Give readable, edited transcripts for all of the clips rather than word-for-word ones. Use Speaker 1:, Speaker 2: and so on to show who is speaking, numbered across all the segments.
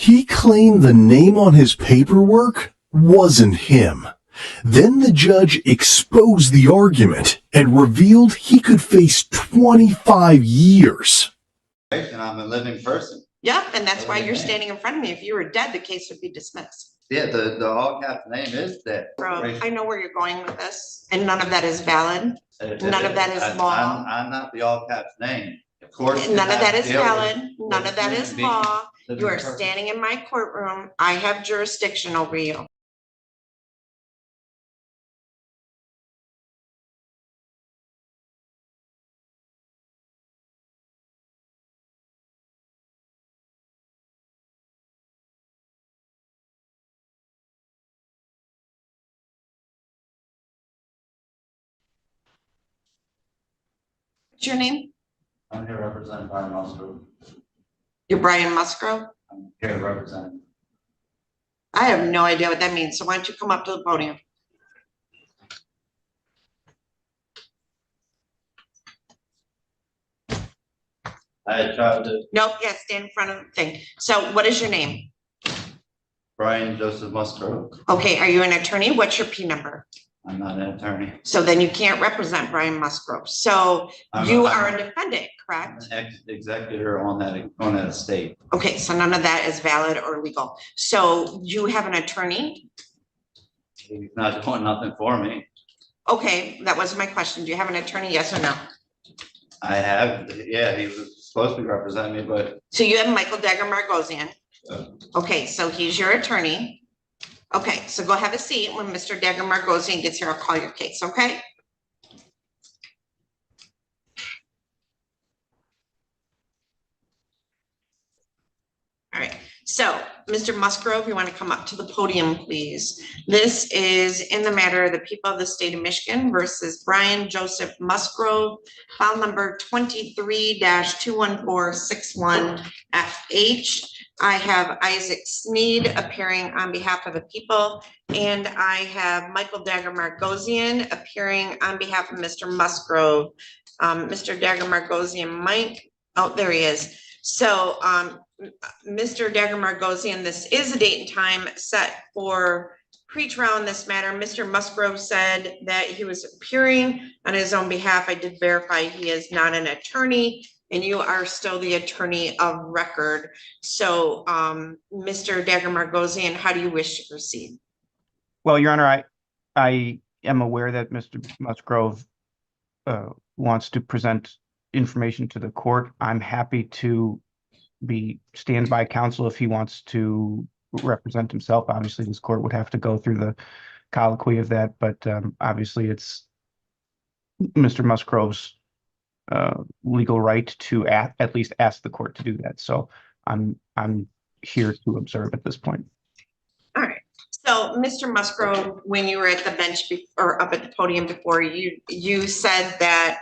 Speaker 1: He claimed the name on his paperwork wasn't him. Then the judge exposed the argument and revealed he could face 25 years.
Speaker 2: And I'm a living person.
Speaker 3: Yep, and that's why you're standing in front of me. If you were dead, the case would be dismissed.
Speaker 2: Yeah, the all caps name is that.
Speaker 3: Bro, I know where you're going with this, and none of that is valid. None of that is law.
Speaker 2: I'm not the all caps name. Of course.
Speaker 3: None of that is valid. None of that is law. You are standing in my courtroom. I have jurisdiction over you. What's your name?
Speaker 2: I'm here representing Brian Musgrove.
Speaker 3: You're Brian Musgrove?
Speaker 2: I'm here representing.
Speaker 3: I have no idea what that means. So why don't you come up to the podium?
Speaker 2: I tried to.
Speaker 3: Nope, yeah, stand in front of the thing. So what is your name?
Speaker 2: Brian Joseph Musgrove.
Speaker 3: Okay, are you an attorney? What's your P number?
Speaker 2: I'm not an attorney.
Speaker 3: So then you can't represent Brian Musgrove. So you are a defendant, correct?
Speaker 2: I'm an executor on that estate.
Speaker 3: Okay, so none of that is valid or legal. So you have an attorney?
Speaker 2: He's not doing nothing for me.
Speaker 3: Okay, that wasn't my question. Do you have an attorney? Yes or no?
Speaker 2: I have, yeah, he was supposed to be representing me, but.
Speaker 3: So you have Michael Dagger Margosian. Okay, so he's your attorney. Okay, so go have a seat. When Mr. Dagger Margosian gets here, I'll call your case, okay? All right, so Mr. Musgrove, you want to come up to the podium, please? This is in the matter of the people of the state of Michigan versus Brian Joseph Musgrove, file number 23-21461FH. I have Isaac Sneed appearing on behalf of the people, and I have Michael Dagger Margosian appearing on behalf of Mr. Musgrove. Mr. Dagger Margosian might, oh, there he is. So Mr. Dagger Margosian, this is a date and time set for pre-trial in this matter. Mr. Musgrove said that he was appearing on his own behalf. I did verify he is not an attorney, and you are still the attorney of record. So Mr. Dagger Margosian, how do you wish to proceed?
Speaker 4: Well, Your Honor, I am aware that Mr. Musgrove wants to present information to the court. I'm happy to be standby counsel if he wants to represent himself. Obviously, this court would have to go through the colloquy of that, but obviously it's Mr. Musgrove's legal right to at least ask the court to do that. So I'm here to observe at this point.
Speaker 3: All right. So Mr. Musgrove, when you were at the bench or up at the podium before, you said that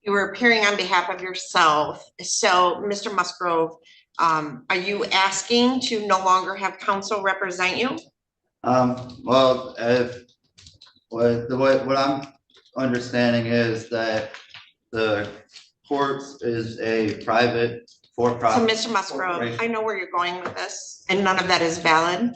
Speaker 3: you were appearing on behalf of yourself. So Mr. Musgrove, are you asking to no longer have counsel represent you?
Speaker 2: Well, what I'm understanding is that the courts is a private for-profit.
Speaker 3: So Mr. Musgrove, I know where you're going with this, and none of that is valid.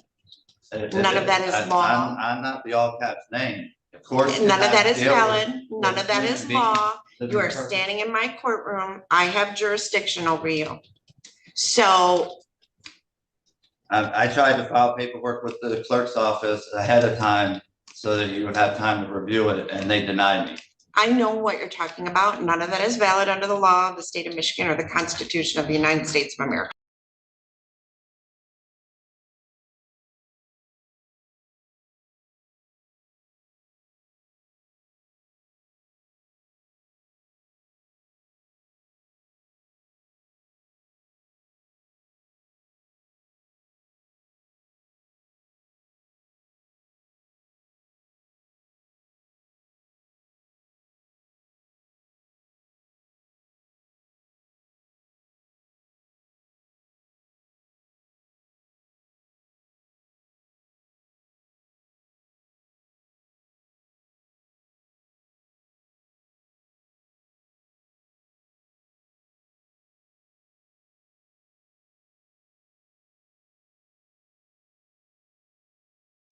Speaker 3: None of that is law.
Speaker 2: I'm not the all caps name. Of course.
Speaker 3: None of that is valid. None of that is law. You are standing in my courtroom. I have jurisdiction over you. So
Speaker 2: I tried to file paperwork with the clerk's office ahead of time so that you would have time to review it, and they denied me.
Speaker 3: I know what you're talking about. None of that is valid under the law of the state of Michigan or the Constitution of the United States of America.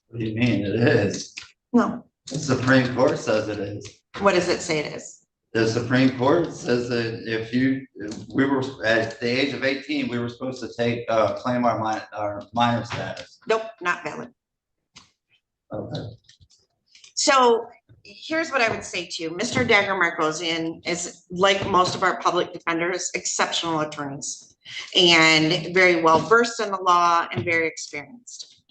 Speaker 2: What do you mean? It is.
Speaker 3: No,
Speaker 2: The Supreme Court says it is.
Speaker 3: what does it say it is?
Speaker 2: The Supreme Court says that if we were at the age of 18, we were supposed to claim our minor status.
Speaker 3: Nope, not valid.
Speaker 2: Okay.
Speaker 3: So here's what I would say to you. Mr. Dagger Margosian is, like most of our public defenders, exceptional attorneys and very well versed in the law and very experienced.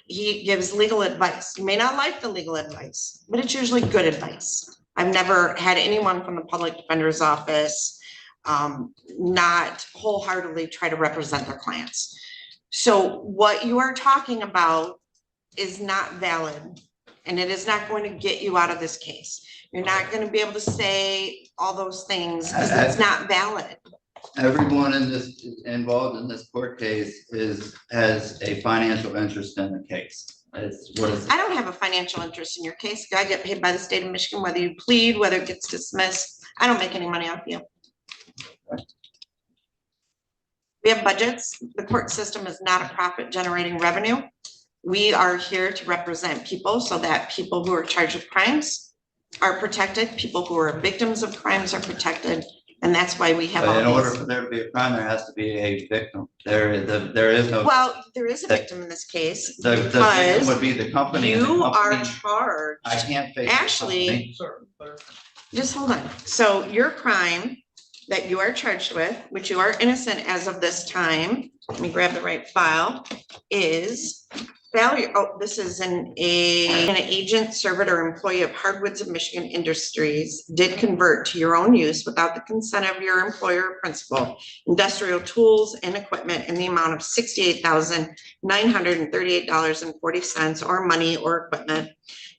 Speaker 3: He gives legal advice. You may not like the legal advice, but it's usually good advice. I've never had anyone from the public defender's office not wholeheartedly try to represent their clients. So what you are talking about is not valid, and it is not going to get you out of this case. You're not going to be able to say all those things because it's not valid.
Speaker 2: Everyone involved in this court case has a financial interest in the case.
Speaker 3: I don't have a financial interest in your case. I get paid by the state of Michigan, whether you plead, whether it gets dismissed. I don't make any money off you. We have budgets. The court system is not a profit generating revenue. We are here to represent people so that people who are charged with crimes are protected. People who are victims of crimes are protected. And that's why we have all
Speaker 2: But in order
Speaker 3: these.
Speaker 2: for there to be a crime, there has to be a victim. There is no.
Speaker 3: Well, there is a victim in this case
Speaker 2: The victim
Speaker 3: because
Speaker 2: would be the company. and the
Speaker 3: you are
Speaker 2: company-
Speaker 3: charged.
Speaker 2: I can't face. the
Speaker 3: Actually,
Speaker 2: company.
Speaker 3: just hold on. So your crime that you are charged with, which you are innocent as of this time, let me grab the right file, is failure. Oh, this is an agent, servant, or employee of Hardwoods of Michigan Industries did convert to your own use without the consent of your employer or principal industrial tools and equipment in the amount of $68,938.40 or money or equipment.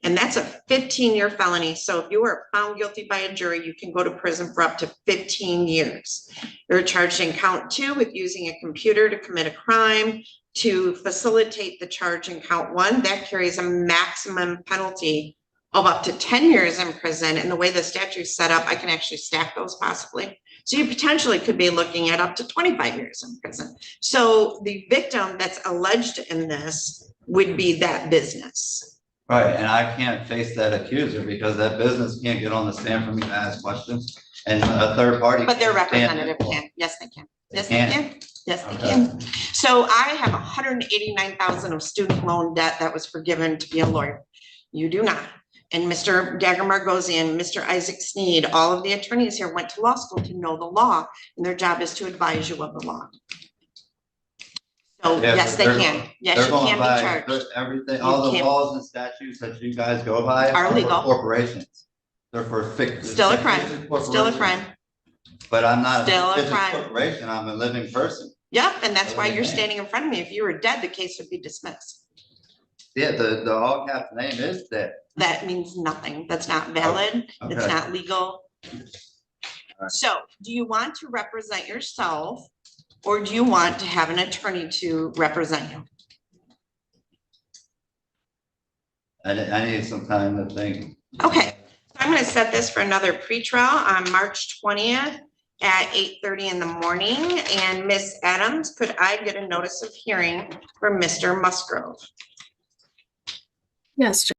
Speaker 3: And that's a 15-year felony. So if you are found guilty by a jury, you can go to prison for up to 15 years. You're charged in count 2 with using a computer to commit a crime. To facilitate the charge in count 1, that carries a maximum penalty of up to 10 years in prison. And the way the statute is set up, I can actually stack those possibly. So you potentially could be looking at up to 25 years in prison. So the victim that's alleged in this would be that business.
Speaker 2: Right, and I can't face that accuser because that business can't get on the stand for me to ask questions, and a third party.
Speaker 3: But their
Speaker 2: can't stand
Speaker 3: representative
Speaker 2: it.
Speaker 3: can. Yes, they can.
Speaker 2: They
Speaker 3: Yes, they
Speaker 2: can?
Speaker 3: can. Yes, they
Speaker 2: Okay.
Speaker 3: can. So I have $189,000 of student loan debt that was forgiven to be a lawyer. You do not. And Mr. Dagger Margosian, Mr. Isaac Sneed, all of the attorneys here went to law school to know the law, and their job is to advise you of the law. So
Speaker 2: Yeah,
Speaker 3: yes,
Speaker 2: but
Speaker 3: they
Speaker 2: they're
Speaker 3: can.
Speaker 2: going-
Speaker 3: Yes,
Speaker 2: They're
Speaker 3: you
Speaker 2: going
Speaker 3: can be
Speaker 2: by
Speaker 3: charged.
Speaker 2: everything, all the
Speaker 3: can't-
Speaker 2: laws and statutes that you guys go by.
Speaker 3: Are
Speaker 2: for
Speaker 3: legal.
Speaker 2: Corporations. They're for
Speaker 3: Still a crime. Still a crime.
Speaker 2: But I'm not
Speaker 3: Still a
Speaker 2: a fictitious
Speaker 3: crime.
Speaker 2: corporation, I'm a living person.
Speaker 3: Yep, and that's why you're
Speaker 2: Okay.
Speaker 3: standing in front of me. If you were dead, the case would be dismissed.
Speaker 2: Yeah, the all cap name is that.
Speaker 3: That means nothing. That's not valid. It's
Speaker 2: Okay.
Speaker 3: not legal.
Speaker 2: right.
Speaker 3: So do you want to represent yourself or do you want to have an attorney to represent you?
Speaker 2: I need some time to think.
Speaker 3: Okay, so I'm gonna set this for another pretrial on March 20th at 8:30 in the morning. And Miss Adams, could I get a notice of hearing for Mr. Musgrove?
Speaker 5: Yes,